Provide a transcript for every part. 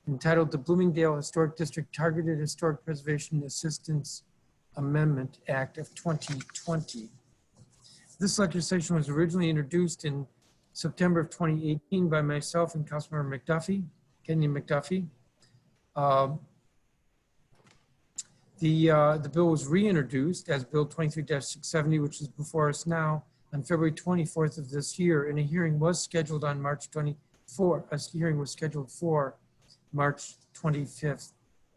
entitled the Bloomingdale Historic District Targeted Historic Preservation Assistance Amendment Act of 2020. This legislation was originally introduced in September of 2018 by myself and Councilmember Mcduffie, Kenyon Mcduffie. The bill was reintroduced as Bill 23-670, which is before us now, on February 24th of this year, and a hearing was scheduled on March 24th. A hearing was scheduled for March 25th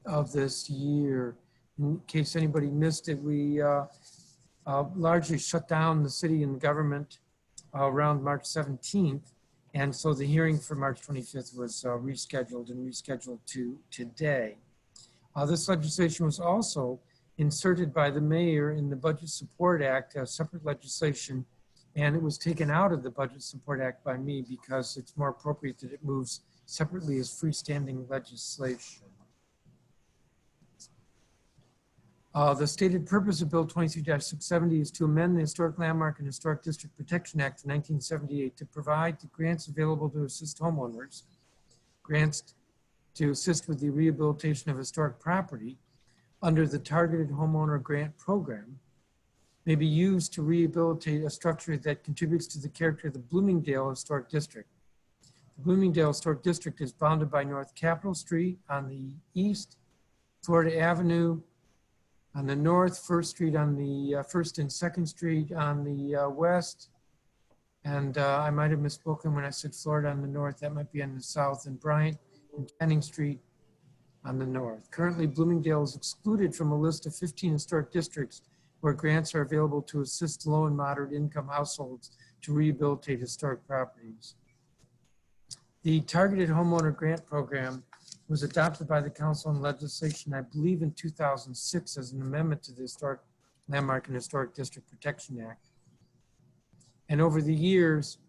of this year. In case anybody missed it, we largely shut down the city and the government around March 17th. And so the hearing for March 25th was rescheduled to today. This legislation was also inserted by the mayor in the Budget Support Act as separate legislation, and it was taken out of the Budget Support Act by me because it's more appropriate that it moves separately as freestanding legislation. The stated purpose of Bill 23-670 is to amend the Historic Landmark and Historic District Protection Act of 1978 to provide the grants available to assist homeowners, grants to assist with the rehabilitation of historic property under the Targeted Homeowner Grant Program may be used to rehabilitate a structure that contributes to the character of the Bloomingdale Historic District. The Bloomingdale Historic District is bounded by North Capitol Street on the east, Florida Avenue on the north, First Street on the First and Second Street on the west, and I might have misspoken when I said Florida on the north, that might be on the south, and Bryant and Canning Street on the north. Currently, Bloomingdale is excluded from a list of 15 historic districts where grants are available to assist low and moderate income households to rehabilitate historic properties. The Targeted Homeowner Grant Program was adopted by the Council in legislation, I believe in 2006, as an amendment to the Historic Landmark and Historic District Protection Act. And over the years,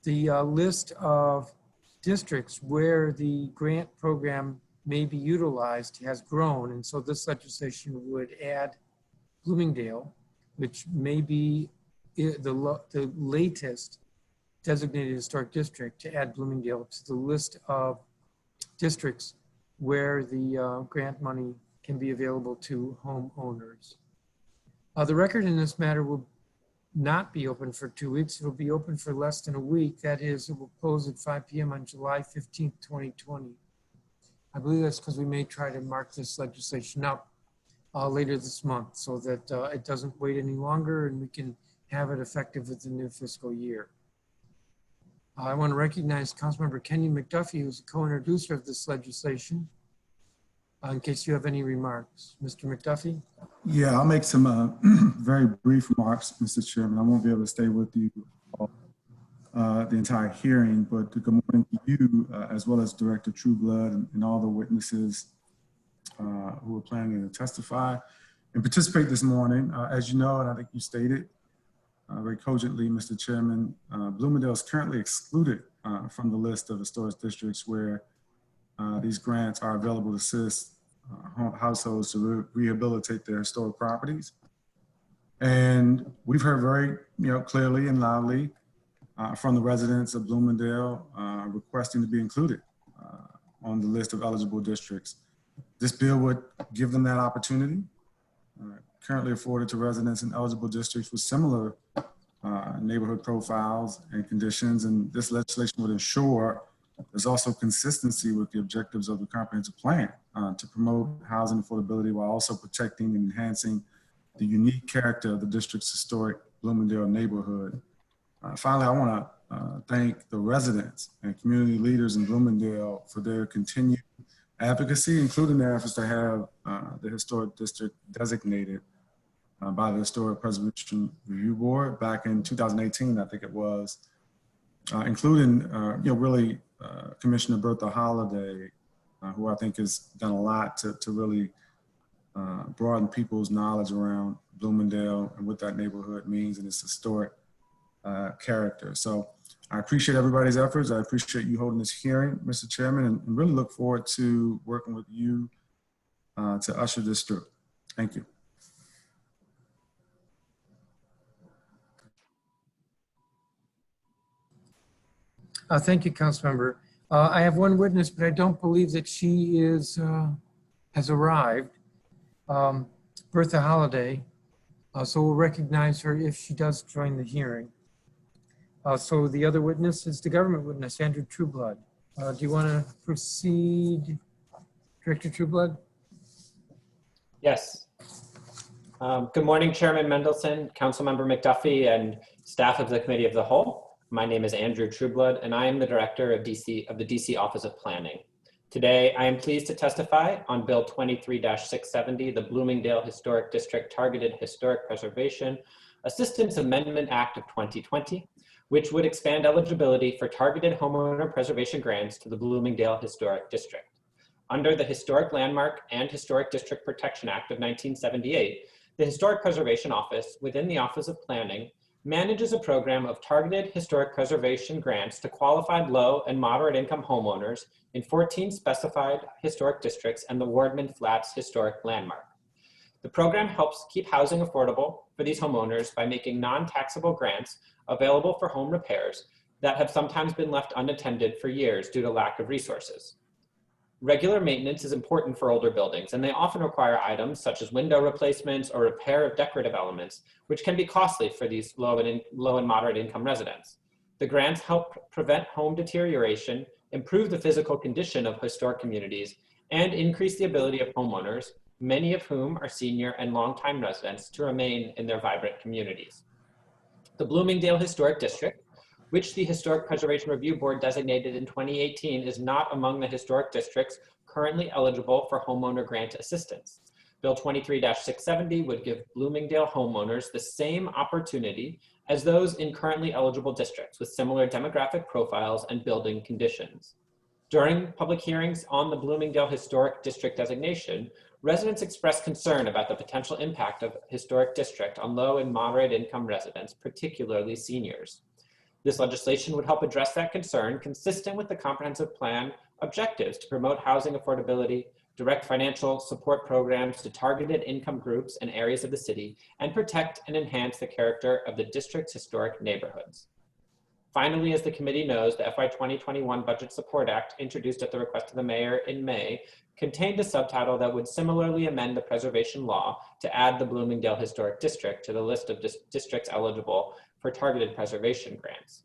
the list of districts where the grant program may be utilized has grown. And so this legislation would add Bloomingdale, which may be the latest designated historic district, to add Bloomingdale to the list of districts where the grant money can be available to homeowners. The record in this matter will not be open for 2 weeks. It will be open for less than a week. That is, it will close at 5 p.m. on July 15th, 2020. I believe that's because we may try to mark this legislation up later this month so that it doesn't wait any longer and we can have it effective with the new fiscal year. I want to recognize Councilmember Kenyon Mcduffie, who's the co-introducer of this legislation, in case you have any remarks. Mr. Mcduffie? Yeah, I'll make some very brief remarks, Mr. Chairman. I won't be able to stay with you the entire hearing, but good morning to you, as well as Director Trueblood and all the witnesses who are planning to testify and participate this morning. As you know, and I think you stated very cogently, Mr. Chairman, Bloomingdale is currently excluded from the list of historic districts where these grants are available to assist households to rehabilitate their historic properties. And we've heard very clearly and loudly from the residents of Bloomingdale requesting to be included on the list of eligible districts. This bill would give them that opportunity, currently afforded to residents in eligible districts with similar neighborhood profiles and conditions. And this legislation would ensure there's also consistency with the objectives of the comprehensive plan to promote housing affordability while also protecting and enhancing the unique character of the district's historic Bloomingdale neighborhood. Finally, I want to thank the residents and community leaders in Bloomingdale for their continued advocacy, including their efforts to have the historic district designated by the Historic Preservation Review Board back in 2018, I think it was, including really Commissioner Bertha Holliday, who I think has done a lot to really broaden people's knowledge around Bloomingdale and what that neighborhood means and its historic character. So I appreciate everybody's efforts. I appreciate you holding this hearing, Mr. Chairman, and really look forward to working with you to usher this through. Thank you. Thank you, Councilmember. I have one witness, but I don't believe that she has arrived. Bertha Holliday. So we'll recognize her if she does join the hearing. So the other witness is the government witness, Andrew Trueblood. Do you want to proceed, Director Trueblood? Yes. Good morning, Chairman Mendelson, Councilmember Mcduffie, and staff of the Committee of the Whole. My name is Andrew Trueblood, and I am the Director of the DC Office of Planning. Today, I am pleased to testify on Bill 23-670, the Bloomingdale Historic District Targeted Historic Preservation Assistance Amendment Act of 2020, which would expand eligibility for targeted homeowner preservation grants to the Bloomingdale Historic District. Under the Historic Landmark and Historic District Protection Act of 1978, the Historic Preservation Office within the Office of Planning manages a program of targeted historic preservation grants to qualified low and moderate income homeowners in 14 specified historic districts and the Wardman Flats Historic Landmark. The program helps keep housing affordable for these homeowners by making non-taxable grants available for home repairs that have sometimes been left unattended for years due to lack of resources. Regular maintenance is important for older buildings, and they often require items such as window replacements or repair of decorative elements, which can be costly for these low and moderate income residents. The grants help prevent home deterioration, improve the physical condition of historic communities, and increase the ability of homeowners, many of whom are senior and longtime residents, to remain in their vibrant communities. The Bloomingdale Historic District, which the Historic Preservation Review Board designated in 2018, is not among the historic districts currently eligible for homeowner grant assistance. Bill 23-670 would give Bloomingdale homeowners the same opportunity as those in currently eligible districts with similar demographic profiles and building conditions. During public hearings on the Bloomingdale Historic District designation, residents expressed concern about the potential impact of historic district on low and moderate income residents, particularly seniors. This legislation would help address that concern, consistent with the comprehensive plan objectives to promote housing affordability, direct financial support programs to targeted income groups and areas of the city, and protect and enhance the character of the district's historic neighborhoods. Finally, as the committee knows, the FY 2021 Budget Support Act, introduced at the request of the mayor in May, contained a subtitle that would similarly amend the preservation law to add the Bloomingdale Historic District to the list of districts eligible for targeted preservation grants.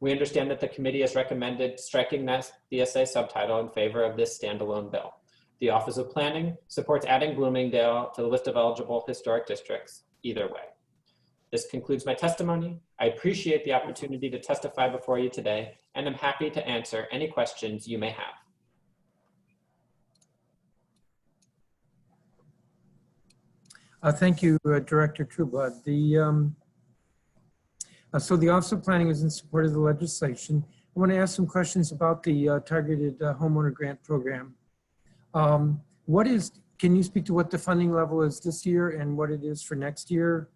We understand that the committee has recommended striking that BSA subtitle in favor of this standalone bill. The Office of Planning supports adding Bloomingdale to the list of eligible historic districts either way. This concludes my testimony. I appreciate the opportunity to testify before you today, and I'm happy to answer any questions you may have. Thank you, Director Trueblood. So the Office of Planning is in support of the legislation. I want to ask some questions about the targeted homeowner grant program. Can you speak to what the funding level is this year and what it is for next year?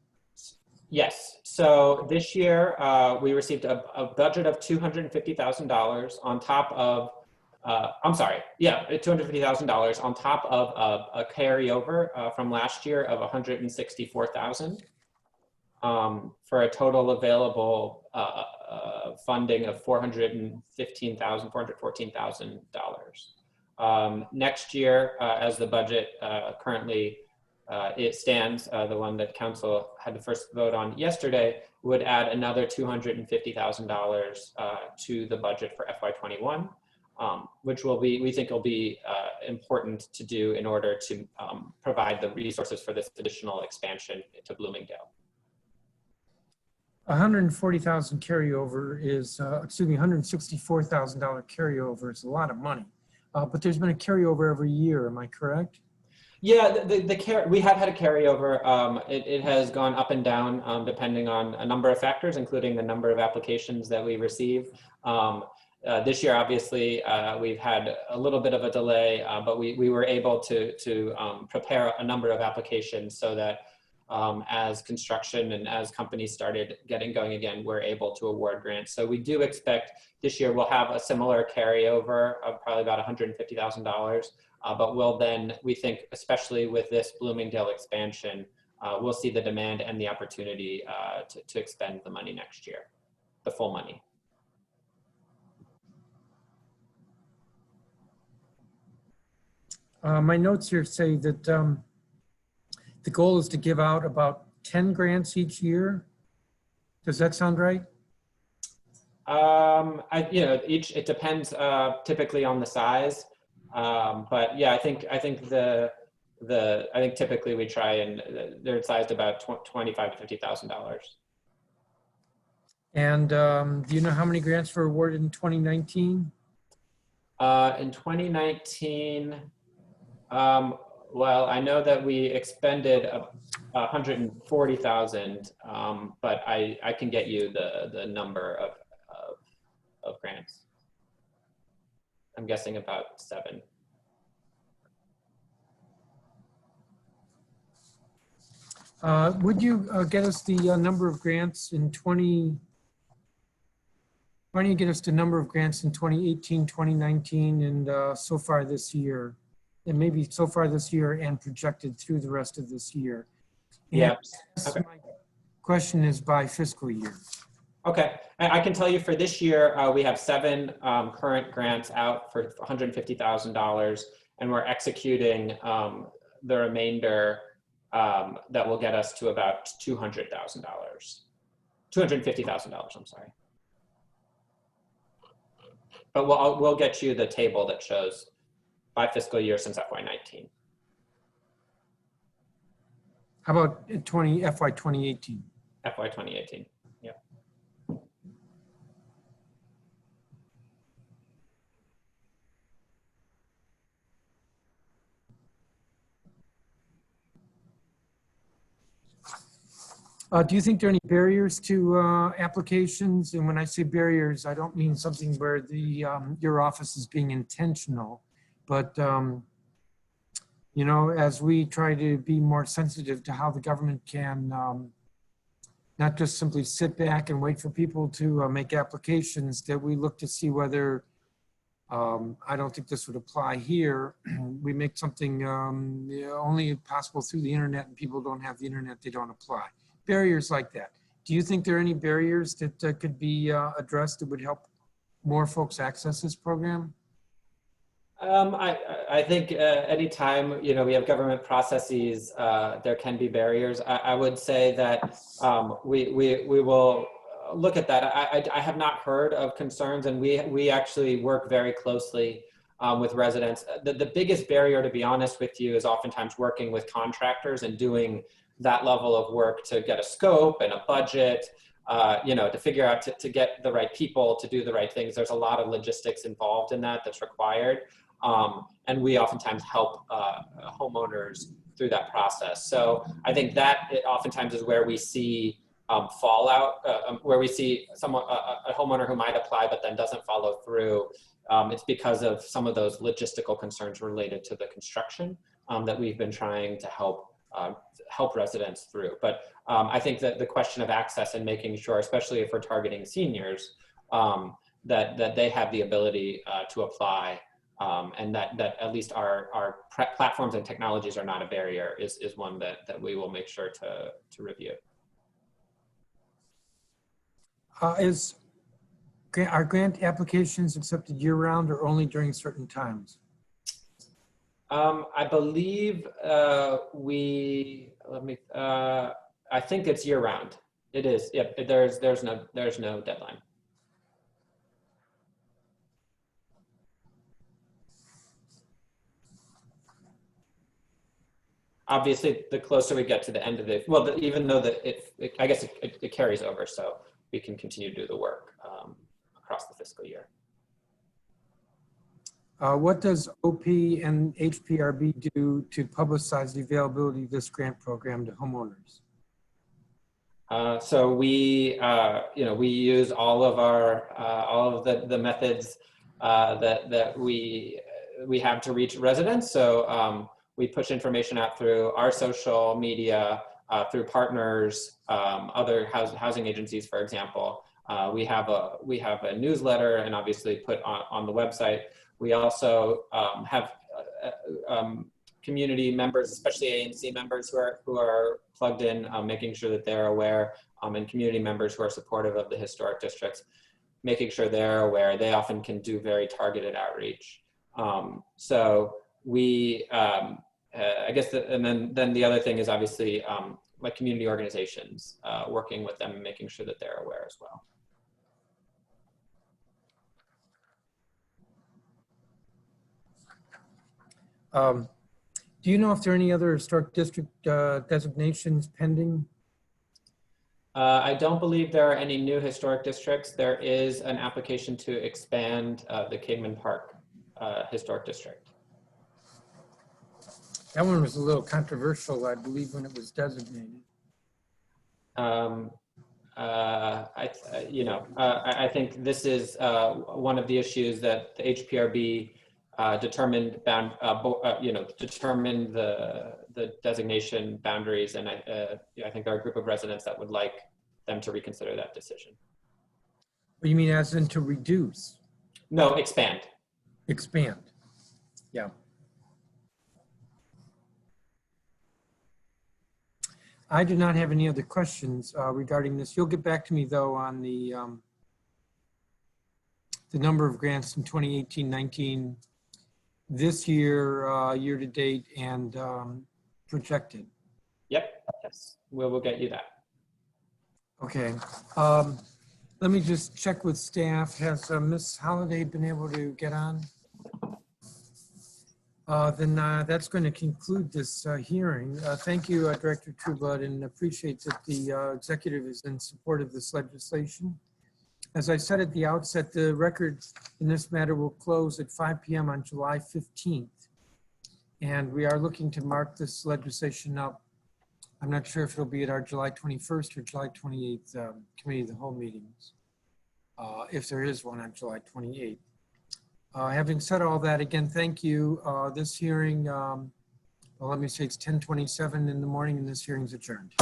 Yes, so this year we received a budget of $250,000 on top of, $250,000 on top of a carryover from last year of $164,000 for a total available funding of $414,000. Next year, as the budget currently it stands, the one that council had the first vote on yesterday, would add another $250,000 to the budget for FY21, which we think will be important to do in order to provide the resources for this additional expansion to Bloomingdale. $140,000 carryover is, $164,000 carryover is a lot of money, but there's been a carryover every year. Am I correct? Yeah, we have had a carryover. It has gone up and down depending on a number of factors, including the number of applications that we receive. This year, obviously, we've had a little bit of a delay, but we were able to prepare a number of applications so that as construction and as companies started getting going again, we're able to award grants. So we do expect this year we'll have a similar carryover of probably about $150,000. But we'll then, we think, especially with this Bloomingdale expansion, we'll see the demand and the opportunity to expend the money next year, the full money. My notes here say that the goal is to give out about 10 grants each year. Does that sound right? It depends typically on the size. But yeah, I think typically we try and they're sized about $25,000 to $50,000. And do you know how many grants were awarded in 2019? In 2019, well, I know that we expended 140,000, but I can get you the number of grants. I'm guessing about 7. Would you get us the number of grants in why don't you get us the number of grants in 2018, 2019, and so far this year? And maybe so far this year and projected through the rest of this year. Yeah. Okay. My question is by fiscal year. Okay, I can tell you for this year, we have 7 current grants out for $150,000, and we're executing the remainder that will get us to about $200,000, $250,000, I'm sorry. But we'll get you the table that shows by fiscal year since FY19. How about FY 2018? FY 2018, yeah. Do you think there are any barriers to applications? And when I say barriers, I don't mean something where the your office is being intentional, but you know, as we try to be more sensitive to how the government can not just simply sit back and wait for people to make applications, that we look to see whether, I don't think this would apply here, we make something only possible through the internet, and people don't have the internet, they don't apply. Barriers like that. Do you think there are any barriers that could be addressed that would help more folks access this program? I think anytime, you know, we have government processes, there can be barriers. I would say that we will look at that. I have not heard of concerns, and we actually work very closely with residents. The biggest barrier, to be honest with you, is oftentimes working with contractors and doing that level of work to get a scope and a budget, you know, to figure out to get the right people to do the right things. There's a lot of logistics involved in that's required. And we oftentimes help homeowners through that process. So I think that oftentimes is where we see fallout, where we see someone, a homeowner who might apply but then doesn't follow through. It's because of some of those logistical concerns related to the construction that we've been trying to help residents through. But I think that the question of access and making sure, especially if we're targeting seniors, that they have the ability to apply, and that at least our platforms and technologies are not a barrier is one that we will make sure to review. Are grant applications accepted year-round or only during certain times? I believe I think it's year-round. It is. Yep. There's no deadline. Obviously, the closer we get to the end of it, well, even though I guess it carries over, so we can continue to do the work across the fiscal year. What does OP and HPRB do to publicize the availability of this grant program to homeowners? So we, we use all of the methods that we have to reach residents. So we push information out through our social media, through partners, other housing agencies, for example. We have a newsletter, and obviously put on the website. We also have community members, especially ANC members who are plugged in, making sure that they're aware, and community members who are supportive of the historic districts, making sure they're aware. They often can do very targeted outreach. So we, I guess, and then the other thing is obviously like community organizations, working with them and making sure that they're aware as well. Do you know if there are any other historic district designations pending? I don't believe there are any new historic districts. There is an application to expand the Kingman Park Historic District. That one was a little controversial, I believe, when it was designated. I think this is one of the issues that the HPRB determined determined the designation boundaries, and I think there are a group of residents that would like them to reconsider that decision. What do you mean, as in to reduce? No, expand. Expand. Yeah. I do not have any other questions regarding this. You'll get back to me though on the number of grants in 2018-19 this year, year to date, and projected. Yep. Yes. We'll get you that. Okay. Let me just check with staff. Has Ms. Holliday been able to get on? Then that's going to conclude this hearing. Thank you, Director Trueblood, and appreciate that the executive is in support of this legislation. As I said at the outset, the record in this matter will close at 5 p.m. on July 15th. And we are looking to mark this legislation up. I'm not sure if it'll be at our July 21st or July 28th Committee of the Whole meetings, if there is one on July 28th. Having said all that, again, thank you. This hearing, well, let me say it's 10:27 in the morning and this hearing is adjourned.